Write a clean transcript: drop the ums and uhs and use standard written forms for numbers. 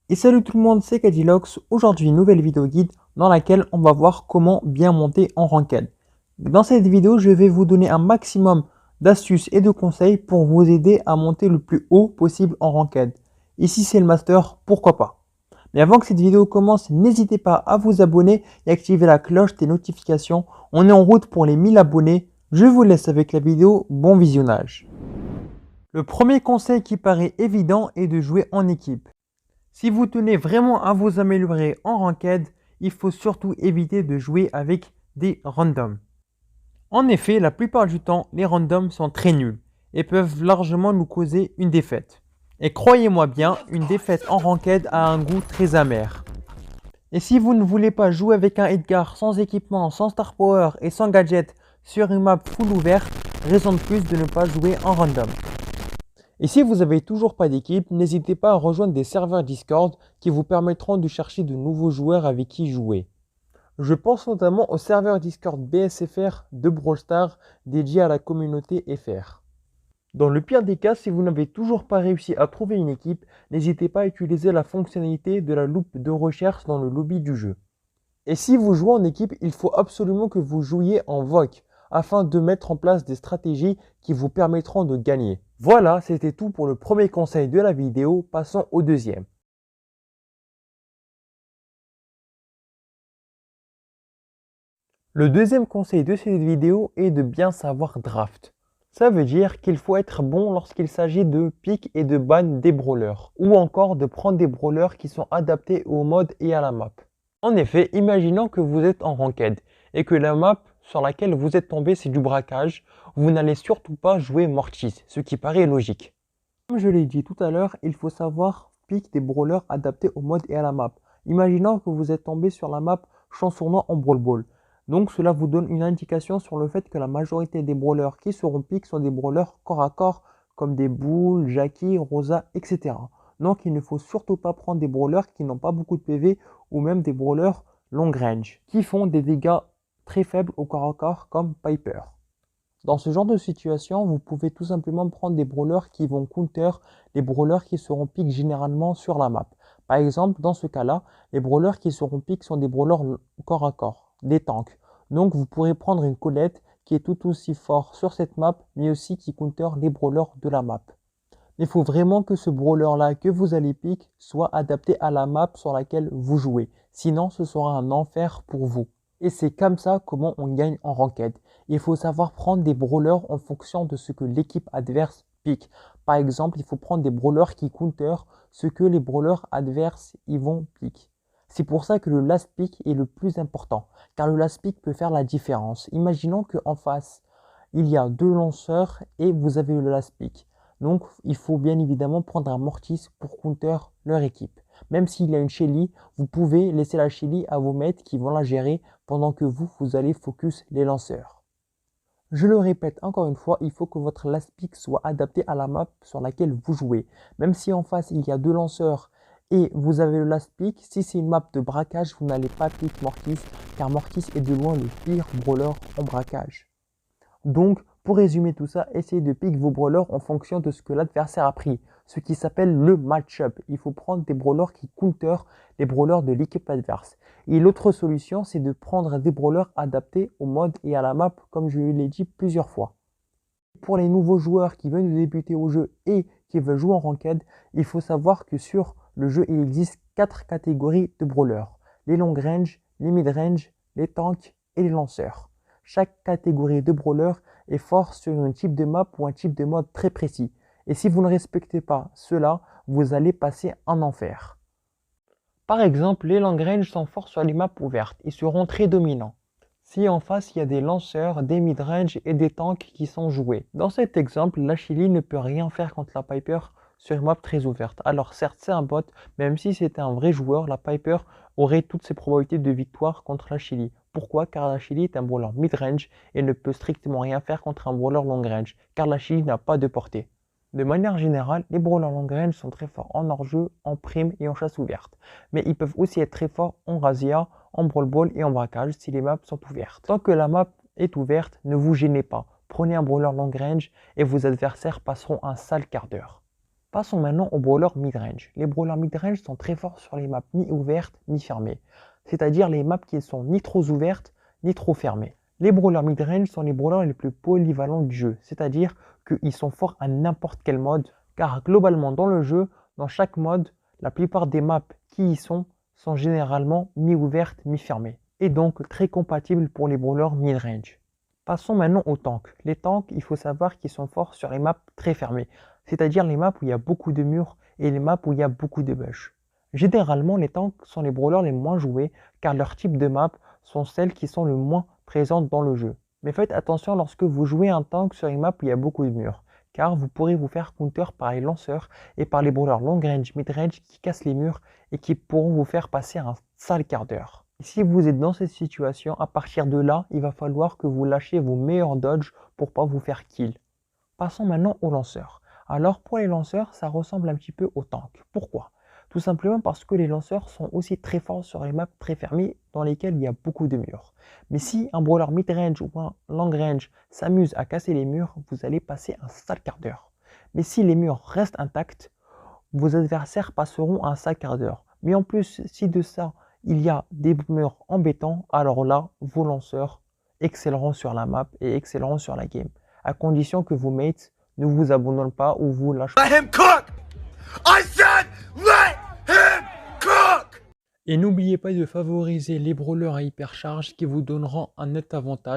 Et salut tout le monde, c'est Cadilox. Aujourd'hui, une nouvelle vidéo guide dans laquelle on va voir comment bien monter en ranked. Dans cette vidéo, je vais vous donner un maximum d'astuces et de conseils pour vous aider à monter le plus haut possible en ranked. Et si c'est le master, pourquoi pas. Mais avant que cette vidéo commence, n'hésitez pas à vous abonner et activer la cloche des notifications. On est en route pour les 1000 abonnés. Je vous laisse avec la vidéo, bon visionnage. Le premier conseil qui paraît évident est de jouer en équipe. Si vous tenez vraiment à vous améliorer en ranked, il faut surtout éviter de jouer avec des randoms. En effet, la plupart du temps, les randoms sont très nuls et peuvent largement nous causer une défaite. Et croyez-moi bien, une défaite en ranked a un goût très amer. Et si vous ne voulez pas jouer avec un Edgar sans équipement, sans star power et sans gadget sur une map full ouverte, raison de plus de ne pas jouer en random. Et si vous n'avez toujours pas d'équipe, n'hésitez pas à rejoindre des serveurs Discord qui vous permettront de chercher de nouveaux joueurs avec qui jouer. Je pense notamment au serveur Discord BSFR de Brawl Stars dédié à la communauté FR. Dans le pire des cas, si vous n'avez toujours pas réussi à trouver une équipe, n'hésitez pas à utiliser la fonctionnalité de la loupe de recherche dans le lobby du jeu. Et si vous jouez en équipe, il faut absolument que vous jouiez en VOC afin de mettre en place des stratégies qui vous permettront de gagner. Voilà, c'était tout pour le premier conseil de la vidéo. Passons au deuxième. Le deuxième conseil de cette vidéo est de bien savoir draft. Ça veut dire qu'il faut être bon lorsqu'il s'agit de pick et de ban des brawlers, ou encore de prendre des brawlers qui sont adaptés au mode et à la map. En effet, imaginons que vous êtes en ranked et que la map sur laquelle vous êtes tombé c'est du braquage, vous n'allez surtout pas jouer Mortis, ce qui paraît logique. Comme je l'ai dit tout à l'heure, il faut savoir pick des brawlers adaptés au mode et à la map. Imaginons que vous êtes tombé sur la map Chansournois en Brawl Ball. Donc cela vous donne une indication sur le fait que la majorité des brawlers qui seront pick sont des brawlers corps à corps comme des Bull, Jackie, Rosa, etc. Donc il ne faut surtout pas prendre des brawlers qui n'ont pas beaucoup de PV ou même des brawlers long range qui font des dégâts très faibles au corps à corps comme Piper. Dans ce genre de situation, vous pouvez tout simplement prendre des brawlers qui vont counter les brawlers qui seront pick généralement sur la map. Par exemple, dans ce cas-là, les brawlers qui seront pick sont des brawlers corps à corps, des tanks. Donc vous pourrez prendre une Colette qui est tout aussi fort sur cette map, mais aussi qui counter les brawlers de la map. Il faut vraiment que ce brawler-là que vous allez pick soit adapté à la map sur laquelle vous jouez. Sinon, ce sera un enfer pour vous. Et c'est comme ça comment on gagne en ranked. Il faut savoir prendre des brawlers en fonction de ce que l'équipe adverse pick. Par exemple, il faut prendre des brawlers qui counter ce que les brawlers adverses y vont pick. C'est pour ça que le last pick est le plus important, car le last pick peut faire la différence. Imaginons qu'en face, il y a deux lanceurs et vous avez le last pick. Donc, il faut bien évidemment prendre un Mortis pour counter leur équipe. Même s'il y a une Shelly, vous pouvez laisser la Shelly à vos mates qui vont la gérer pendant que vous allez focus les lanceurs. Je le répète encore une fois, il faut que votre last pick soit adapté à la map sur laquelle vous jouez. Même si en face il y a deux lanceurs et vous avez le last pick, si c'est une map de braquage, vous n'allez pas pick Mortis, car Mortis est de loin le pire brawler en braquage. Donc, pour résumer tout ça, essayez de pick vos brawlers en fonction de ce que l'adversaire a pris, ce qui s'appelle le match-up. Il faut prendre des brawlers qui counter les brawlers de l'équipe adverse. Et l'autre solution, c'est de prendre des brawlers adaptés au mode et à la map, comme je l'ai dit plusieurs fois. Pour les nouveaux joueurs qui viennent de débuter au jeu et qui veulent jouer en ranked, il faut savoir que sur le jeu, il existe 4 catégories de brawlers. Les long range, les mid range, les tanks et les lanceurs. Chaque catégorie de brawler est fort sur un type de map ou un type de mode très précis. Et si vous ne respectez pas cela, vous allez passer un enfer. Par exemple, les long range sont forts sur les maps ouvertes et seront très dominants. Si en face il y a des lanceurs, des mid-range et des tanks qui sont joués. Dans cet exemple, la Shelly ne peut rien faire contre la Piper sur une map très ouverte. Alors certes c'est un bot, même si c'était un vrai joueur, la Piper aurait toutes ses probabilités de victoire contre la Shelly. Pourquoi? Car la Shelly est un brawler mid-range et ne peut strictement rien faire contre un brawler long-range, car la Shelly n'a pas de portée. De manière générale, les brawlers long-range sont très forts en hors-jeu, en prime et en chasse ouverte. Mais ils peuvent aussi être très forts en razzia, en brawl ball et en braquage si les maps sont ouvertes. Tant que la map est ouverte, ne vous gênez pas. Prenez un brawler long range et vos adversaires passeront un sale quart d'heure. Passons maintenant aux brawlers mid-range. Les brawlers mid-range sont très forts sur les maps ni ouvertes ni fermées, c'est-à-dire les maps qui sont ni trop ouvertes ni trop fermées. Les brawlers mid-range sont les brawlers les plus polyvalents du jeu, c'est-à-dire qu'ils sont forts à n'importe quel mode, car globalement dans le jeu, dans chaque mode, la plupart des maps qui y sont généralement mi-ouvertes, mi-fermées, et donc très compatibles pour les brawlers mid-range. Passons maintenant aux tanks. Les tanks, il faut savoir qu'ils sont forts sur les maps très fermées, c'est-à-dire les maps où il y a beaucoup de murs et les maps où il y a beaucoup de bush. Généralement, les tanks sont les brawlers les moins joués car leur type de map sont celles qui sont le moins présentes dans le jeu. Mais faites attention lorsque vous jouez un tank sur une map où il y a beaucoup de murs, car vous pourrez vous faire counter par les lanceurs et par les brawlers long range, mid range qui cassent les murs et qui pourront vous faire passer un sale quart d'heure. Si vous êtes dans cette situation, à partir de là, il va falloir que vous lâchiez vos meilleurs dodges pour pas vous faire kill. Passons maintenant aux lanceurs. Alors pour les lanceurs, ça ressemble un petit peu aux tanks. Pourquoi? Tout simplement parce que les lanceurs sont aussi très forts sur les maps très fermées dans lesquelles il y a beaucoup de murs. Mais si un brawler mid-range ou un long range s'amuse à casser les murs, vous allez passer un sale quart d'heure. Mais si les murs restent intacts, vos adversaires passeront un sale quart d'heure. Mais en plus, si de ça, il y a des murs embêtants, alors là, vos lanceurs excelleront sur la map et excelleront sur la game. À condition que vos mates ne vous abandonnent pas ou vous lâchent pas. Let him cook! I said let him cook! Et n'oubliez pas de favoriser les brawlers à hypercharge qui vous donneront un net avantage.